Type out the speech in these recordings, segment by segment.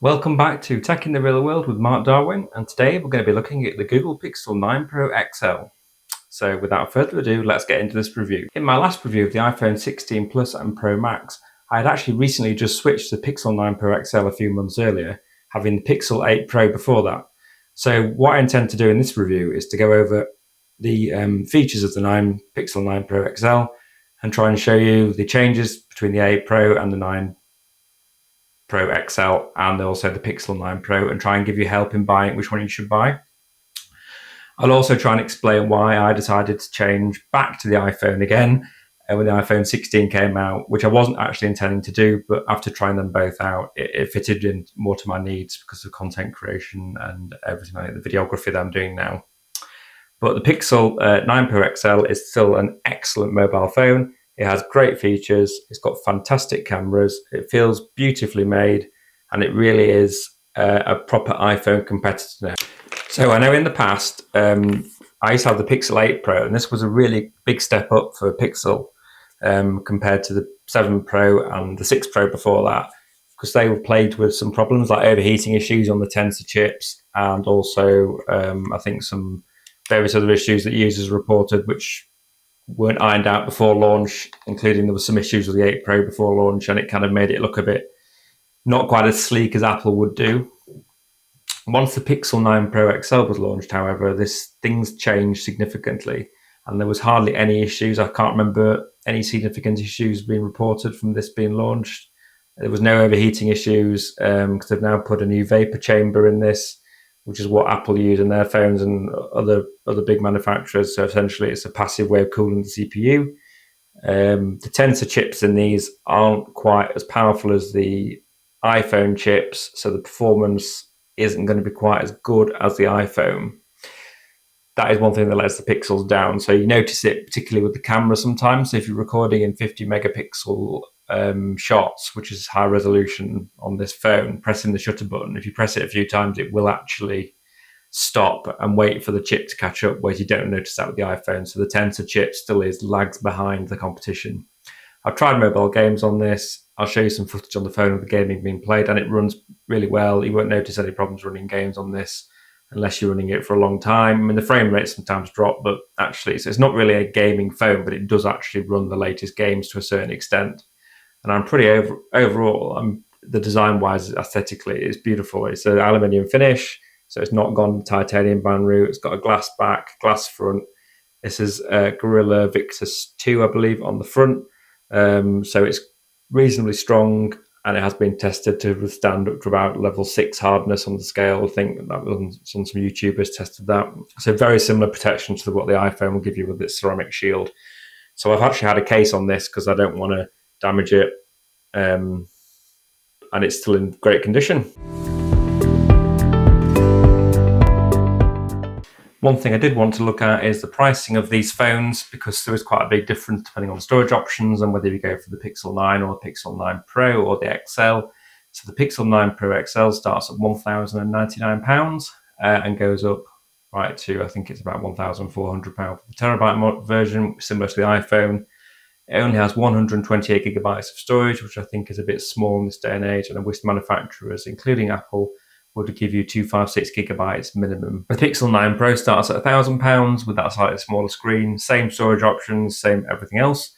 Welcome back to Tech in the Real World with Mark Darwin, and today we're going to be looking at the Google Pixel 9 Pro XL. So without further ado, let's get into this review. In my last review of the iPhone 16 Plus and Pro Max, I had actually recently just switched to the Pixel 9 Pro XL a few months earlier, having the Pixel 8 Pro before that. So what I intend to do in this review is to go over the features of the Pixel 9 Pro XL and try and show you the changes between the 8 Pro and the 9 Pro XL and also the Pixel 9 Pro, and try and give you help in buying which one you should buy. I'll also try and explain why I decided to change back to the iPhone again when the iPhone 16 came out, which I wasn't actually intending to do, but after trying them both out, it fitted in more to my needs because of content creation and everything like the videography that I'm doing now. But the Pixel 9 Pro XL is still an excellent mobile phone. It has great features, it's got fantastic cameras, it feels beautifully made, and it really is a proper iPhone competitor now. So I know in the past, I used to have the Pixel 8 Pro, and this was a really big step up for Pixel compared to the 7 Pro and the 6 Pro before that, because they were plagued with some problems like overheating issues on the Tensor chips, and also I think some various other issues that users reported, which weren't ironed out before launch, including there were some issues with the 8 Pro before launch, and it kind of made it look a bit not quite as sleek as Apple would do. Once the Pixel 9 Pro XL was launched, however, things changed significantly, and there was hardly any issues. I can't remember any significant issues being reported from this being launched. There was no overheating issues because they've now put a new vapor chamber in this, which is what Apple use in their phones and other big manufacturers. So essentially it's a passive way of cooling the CPU. The Tensor chips in these aren't quite as powerful as the iPhone chips, so the performance isn't going to be quite as good as the iPhone. That is one thing that lets the pixels down. So you notice it particularly with the camera sometimes. So if you're recording in 50 megapixel shots, which is high resolution on this phone, pressing the shutter button, if you press it a few times, it will actually stop and wait for the chip to catch up, whereas you don't notice that with the iPhone. So the Tensor chip still lags behind the competition. I've tried mobile games on this. I'll show you some footage on the phone of the gaming being played, and it runs really well. You won't notice any problems running games on this unless you're running it for a long time. I mean, the frame rate sometimes drop, but actually it's not really a gaming phone, but it does actually run the latest games to a certain extent. And I'm pretty overall, the design-wise, aesthetically, it's beautiful. It's an aluminium finish, so it's not gone the titanium band route. It's got a glass back, glass front. This is Gorilla Victus 2, I believe, on the front. So it's reasonably strong, and it has been tested to withstand up to about level 6 hardness on the scale. I think that was some YouTubers tested that. So very similar protection to what the iPhone will give you with its ceramic shield. So I've actually had a case on this because I don't want to damage it, and it's still in great condition. One thing I did want to look at is the pricing of these phones, because there is quite a big difference depending on the storage options and whether you go for the Pixel 9 or the Pixel 9 Pro or the XL. So the Pixel 9 Pro XL starts at £1,099 and goes up right to, I think it's about £1,400 for the terabyte version, similar to the iPhone. It only has 128 gigabytes of storage, which I think is a bit small in this day and age, and I wish manufacturers, including Apple, would give you 256 gigabytes minimum. The Pixel 9 Pro starts at £1,000 with that slightly smaller screen, same storage options, same everything else.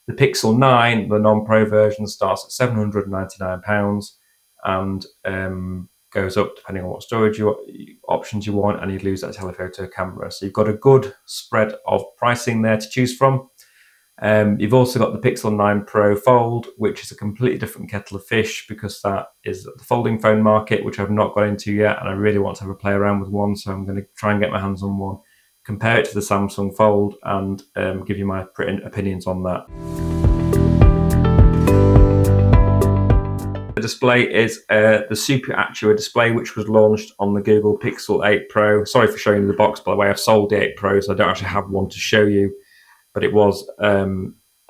The Pixel 9, the non-Pro version, starts at £799 and goes up depending on what storage options you want, and you lose that telephoto camera. So you've got a good spread of pricing there to choose from. You've also got the Pixel 9 Pro Fold, which is a completely different kettle of fish because that is the folding phone market, which I've not got into yet, and I really want to have a play around with one, so I'm going to try and get my hands on one, compare it to the Samsung Fold, and give you my opinions on that. The display is the Super Actua display, which was launched on the Google Pixel 8 Pro. Sorry for showing you the box, by the way. I've sold the 8 Pro, so I don't actually have one to show you. But it was a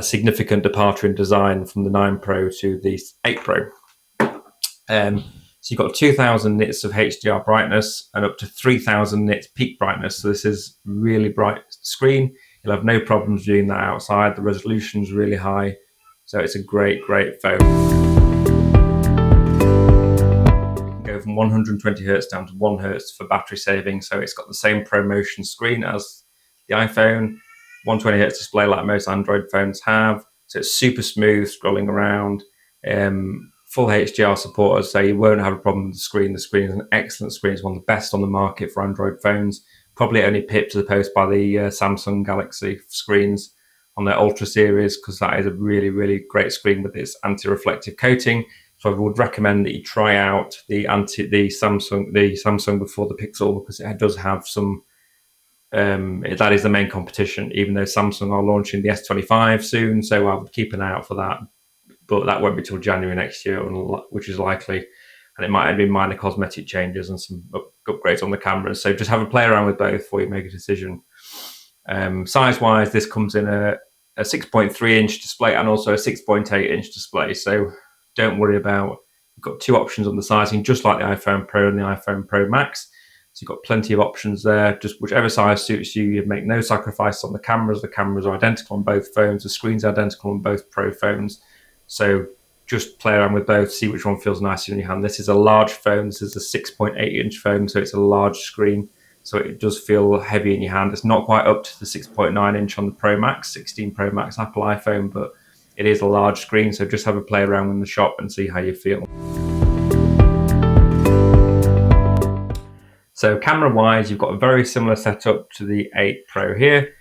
significant departure in design from the 9 Pro to the 8 Pro. So you've got 2000 nits of HDR brightness and up to 3000 nits peak brightness. So this is really bright screen. You'll have no problems viewing that outside. The resolution is really high. So it's a great, great phone. go from 120 hertz down to 1 hertz for battery saving. So it's got the same ProMotion screen as the iPhone, 120 hertz display like most Android phones have. So it's super smooth scrolling around. Full HDR support, so you won't have a problem with the screen. The screen is an excellent screen. It's one of the best on the market for Android phones. Probably only pipped to the post by the Samsung Galaxy screens on their Ultra series, because that is a really, really great screen with its anti-reflective coating. So I would recommend that you try out the Samsung before the Pixel, because it does have some. That is the main competition, even though Samsung are launching the S25 soon. So I would keep an eye out for that. But that won't be till January next year, which is likely. And it might be minor cosmetic changes and some upgrades on the cameras. So just have a play around with both before you make a decision. Size-wise, this comes in a 6.3-inch display and also a 6.8-inch display. So don't worry about, you've got two options on the sizing, just like the iPhone Pro and the iPhone Pro Max. So you've got plenty of options there. Just whichever size suits you. You make no sacrifice on the cameras. The cameras are identical on both phones. The screen's identical on both Pro phones. So just play around with both, see which one feels nicer in your hand. This is a large phone. This is a 6.8-inch phone, so it's a large screen. So it does feel heavy in your hand. It's not quite up to the 6.9-inch on the Pro Max, 16 Pro Max Apple iPhone, but it is a large screen. So just have a play around in the shop and see how you feel. So camera-wise, you've got a very similar setup to the 8 Pro here.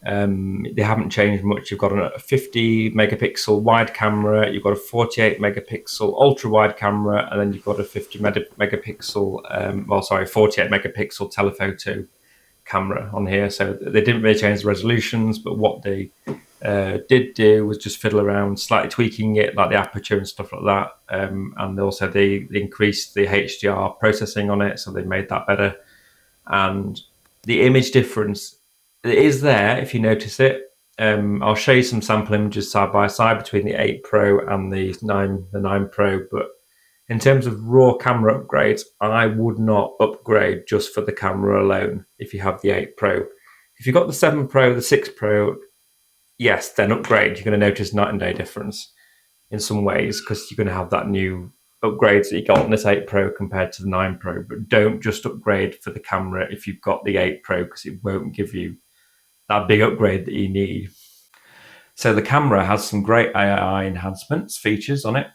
They haven't changed much. You've got a 50 megapixel wide camera, you've got a 48 megapixel ultra wide camera, and then you've got a 50 megapixel, 48 megapixel telephoto camera on here. So they didn't really change the resolutions, but what they did do was just fiddle around, slightly tweaking it, like the aperture and stuff like that. And also they increased the HDR processing on it, so they made that better. And the image difference, it is there if you notice it. I'll show you some sample images side by side between the 8 Pro and the 9 Pro, but in terms of raw camera upgrades, I would not upgrade just for the camera alone if you have the 8 Pro. If you've got the 7 Pro, the 6 Pro, yes, then upgrade. You're going to notice night and day difference in some ways, because you're going to have that new upgrades that you got on this 8 Pro compared to the 9 Pro. But don't just upgrade for the camera if you've got the 8 Pro, because it won't give you that big upgrade that you need. So the camera has some great AI enhancements features on it,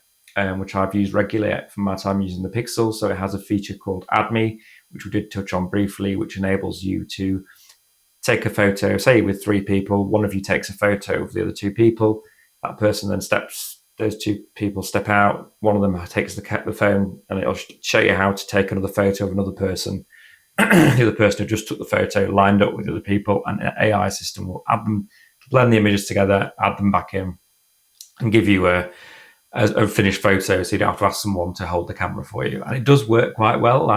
which I've used regularly from my time using the Pixel. So it has a feature called Add Me, which we did touch on briefly, which enables you to take a photo, say with 3 people, one of you takes a photo of the other 2 people, that person then those 2 people step out, one of them takes the phone, and it'll show you how to take another photo of another person. The other person who just took the photo lined up with the other people, and an AI system will add them, blend the images together, add them back in, and give you a finished photo, so you don't have to ask someone to hold the camera for you. And it does work quite well.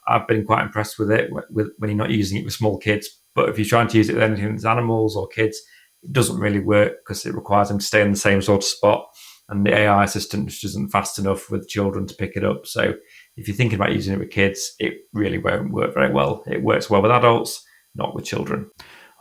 I've been quite impressed with it when you're not using it with small kids. But if you're trying to use it with anything that's animals or kids, it doesn't really work, because it requires them to stay in the same sort of spot. And the AI assistant just isn't fast enough with children to pick it up. So if you're thinking about using it with kids, it really won't work very well. It works well with adults, not with children.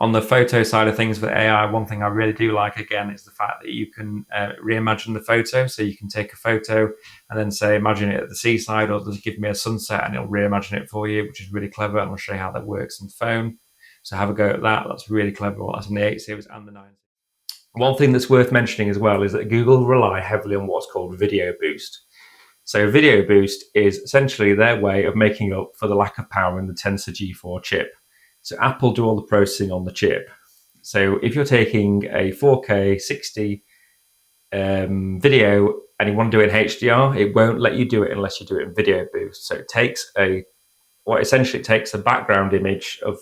On the photo side of things with AI, one thing I really do like, again, is the fact that you can reimagine the photo. So you can take a photo and then say, imagine it at the seaside, or just give me a sunset, and it'll reimagine it for you, which is really clever. And I'll show you how that works on the phone. So have a go at that. That's really clever. That's on the 8 series and the 9 series. One thing that's worth mentioning as well is that Google rely heavily on what's called Video Boost. So Video Boost is essentially their way of making up for the lack of power in the Tensor G4 chip. So Apple do all the processing on the chip. So if you're taking a 4K 60 video and you want to do it in HDR, it won't let you do it unless you do it in Video Boost. So it takes a background image of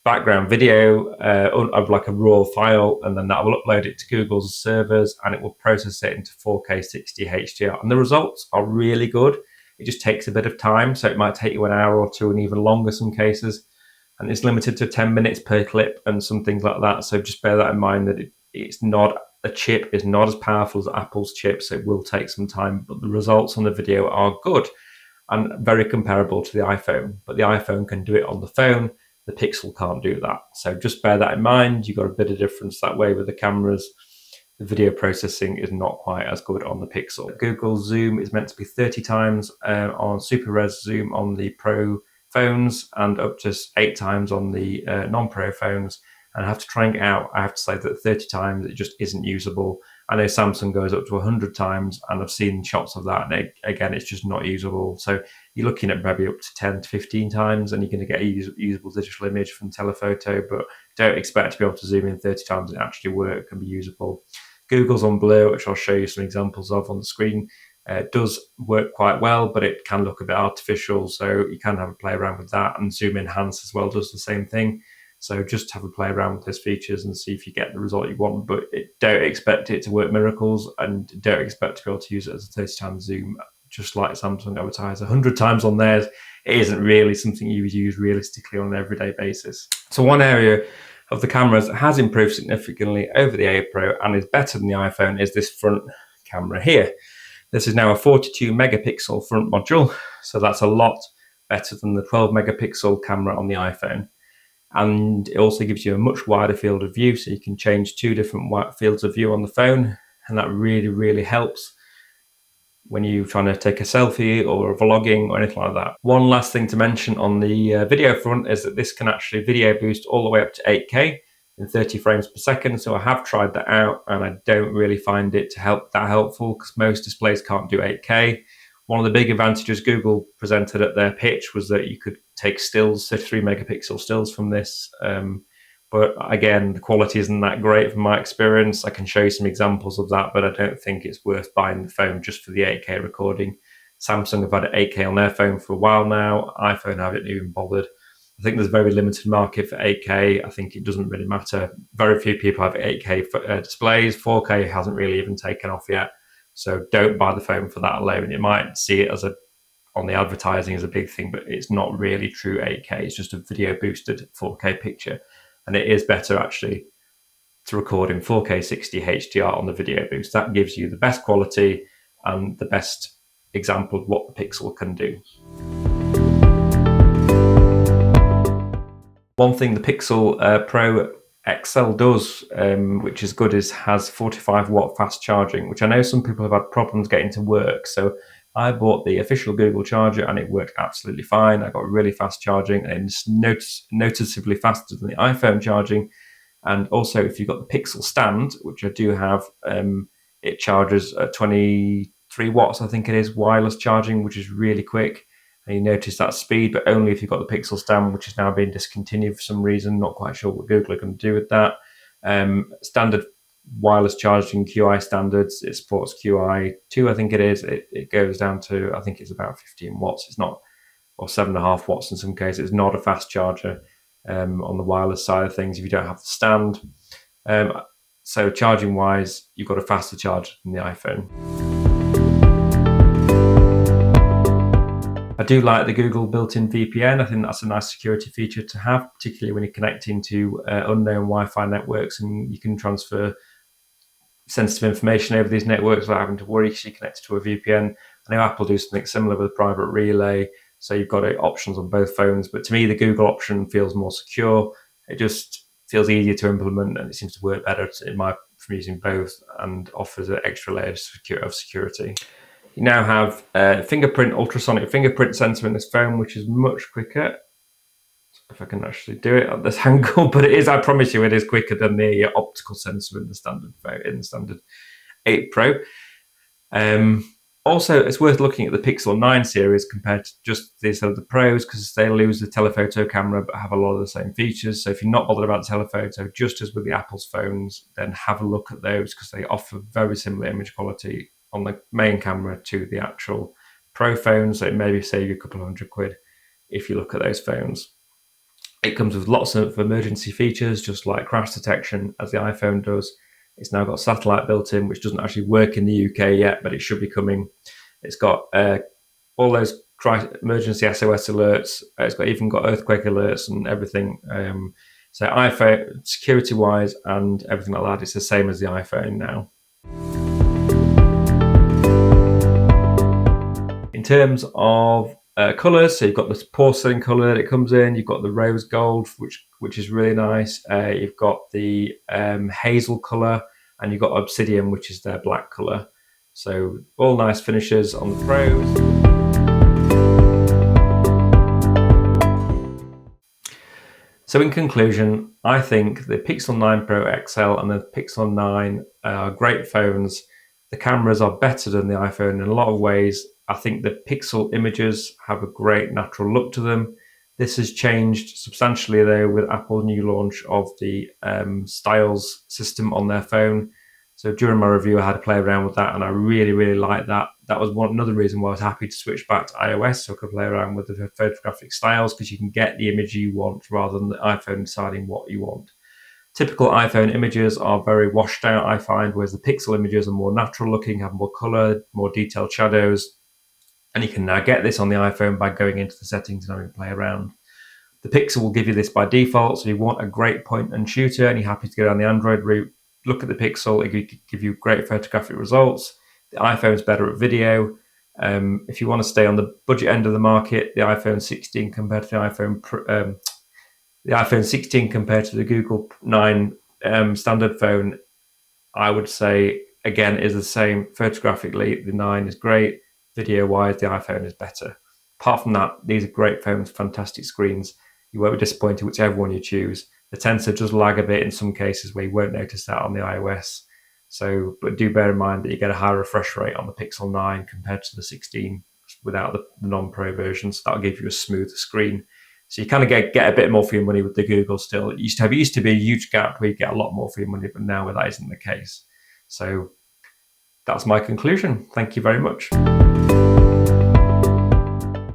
background video of like a raw file, and then that will upload it to Google's servers, and it will process it into 4K 60 HDR. And the results are really good. It just takes a bit of time, so it might take you an hour or two, and even longer some cases. And it's limited to 10 minutes per clip and some things like that. So just bear that in mind, that a chip is not as powerful as Apple's chip, so it will take some time, but the results on the video are good and very comparable to the iPhone. But the iPhone can do it on the phone. The Pixel can't do that. So just bear that in mind. You've got a bit of difference that way with the cameras. The the video processing is not quite as good on the Pixel. Google Zoom is meant to be 30 times on Super Res Zoom on the Pro phones and up to 8 times on the non-Pro phones. And I have to try and get out. I have to say that 30 times it just isn't usable. I know Samsung goes up to 100 times, and I've seen shots of that, and again, it's just not usable. So you're looking at maybe up to 10 to 15 times, and you're going to get a usable digital image from telephoto, but don't expect to be able to zoom in 30 times and actually work and be usable. Google's on Blur, which I'll show you some examples of on the screen, does work quite well, but it can look a bit artificial, so you can have a play around with that. And Zoom Enhance as well does the same thing. So just have a play around with those features and see if you get the result you want, but don't expect it to work miracles, and don't expect to be able to use it as a 30 times zoom, just like Samsung advertise 100 times on theirs. It isn't really something you would use realistically on an everyday basis. So one area of the cameras that has improved significantly over the A Pro and is better than the iPhone is this front camera here. This is now a 42 megapixel front module, so that's a lot better than the 12 megapixel camera on the iPhone. And it also gives you a much wider field of view, so you can change 2 different fields of view on the phone, and that really, really helps when you're trying to take a selfie or vlogging or anything like that. One last thing to mention on the video front is that this can actually video boost all the way up to 8K in 30 frames per second. So I have tried that out, and I don't really find it that helpful, because most displays can't do 8K. One of the big advantages Google presented at their pitch was that you could take stills, 33 megapixel stills from this. But again, the quality isn't that great from my experience. I can show you some examples of that, but I don't think it's worth buying the phone just for the 8K recording. Samsung have had 8K on their phone for a while now. iPhone haven't even bothered. I think there's a very limited market for 8K. I think it doesn't really matter. Very few people have 8K displays. 4K hasn't really even taken off yet. So don't buy the phone for that alone. You might see it as on the advertising as a big thing, but it's not really true 8K. It's just a video boosted 4K picture. And it is better actually to record in 4K 60 HDR on the video boost. That gives you the best quality and the best example of what the Pixel can do. One thing the Pixel Pro XL does, which is good, is has 45 watt fast charging, which I know some people have had problems getting to work. So I bought the official Google charger and it worked absolutely fine. I got really fast charging, and it's noticeably faster than the iPhone charging. And also, if you've got the Pixel stand, which I do have, it charges at 23 watts, I think it is, wireless charging, which is really quick. And you notice that speed, but only if you've got the Pixel stand, which is now being discontinued for some reason. Not quite sure what Google are going to do with that. Standard wireless charging QI standards, it supports QI2, I think it is. It goes down to, I think it's about 15 watts. It's not, or 7.5 watts in some cases. It's not a fast charger on the wireless side of things if you don't have the stand. So charging wise, you've got a faster charger than the iPhone. I do like the Google built-in VPN. I think that's a nice security feature to have, particularly when you're connecting to unknown Wi-Fi networks, and you can transfer sensitive information over these networks without having to worry because you're connected to a VPN. I know Apple do something similar with private relay, so you've got options on both phones. But to me, the Google option feels more secure. It just feels easier to implement, and it seems to work better from using both, and offers an extra layer of security. You now have ultrasonic fingerprint sensor in this phone, which is much quicker. If I can actually do it at this angle, but it is, I promise you, it is quicker than the optical sensor in the standard 8 Pro. Also, it's worth looking at the Pixel 9 series compared to just the Pros, because they lose the telephoto camera but have a lot of the same features. So if you're not bothered about telephoto, just as with the Apple's phones, then have a look at those, because they offer very similar image quality on the main camera to the actual Pro phones. So it maybe save you a couple of £100 if you look at those phones. It comes with lots of emergency features, just like crash detection, as the iPhone does. It's now got satellite built in, which doesn't actually work in the UK yet, but it should be coming. It's got all those emergency SOS alerts. It's even got earthquake alerts and everything. So iPhone, security-wise and everything like that, it's the same as the iPhone now. In terms of colours, so you've got this porcelain colour that it comes in, you've got the rose gold, which is really nice. You've got the hazel colour, and you've got Obsidian, which is their black colour. So all nice finishes on the Pros. So in conclusion, I think the Pixel 9 Pro XL and the Pixel 9 are great phones. The cameras are better than the iPhone in a lot of ways. I think the Pixel images have a great natural look to them. This has changed substantially though with Apple's new launch of the styles system on their phone. So during my review, I had to play around with that, and I really liked that. That was another reason why I was happy to switch back to iOS, so I could play around with the photographic styles, because you can get the image you want rather than the iPhone deciding what you want. Typical iPhone images are very washed out, I find, whereas the Pixel images are more natural looking, have more color, more detailed shadows. And you can now get this on the iPhone by going into the settings and having to play around. The Pixel will give you this by default, so if you want a great point and shooter and you're happy to go down the Android route, look at the Pixel. It can give you great photographic results. The iPhone's better at video. If you want to stay on the budget end of the market, the iPhone 16 compared to the iPhone 16 compared to the Google 9 standard phone, I would say again is the same. Photographically, the 9 is great. Video-wise, the iPhone is better. Apart from that, these are great phones, fantastic screens. You won't be disappointed whichever one you choose. The Tensor does lag a bit in some cases where you won't notice that on the iOS. So, but do bear in mind that you get a higher refresh rate on the Pixel 9 compared to the 16 without the non-Pro version. So that'll give you a smoother screen. So you kind of get a bit more for your money with the Google still. It used to be a huge gap where you get a lot more for your money, but now that isn't the case. So that's my conclusion. Thank you very much.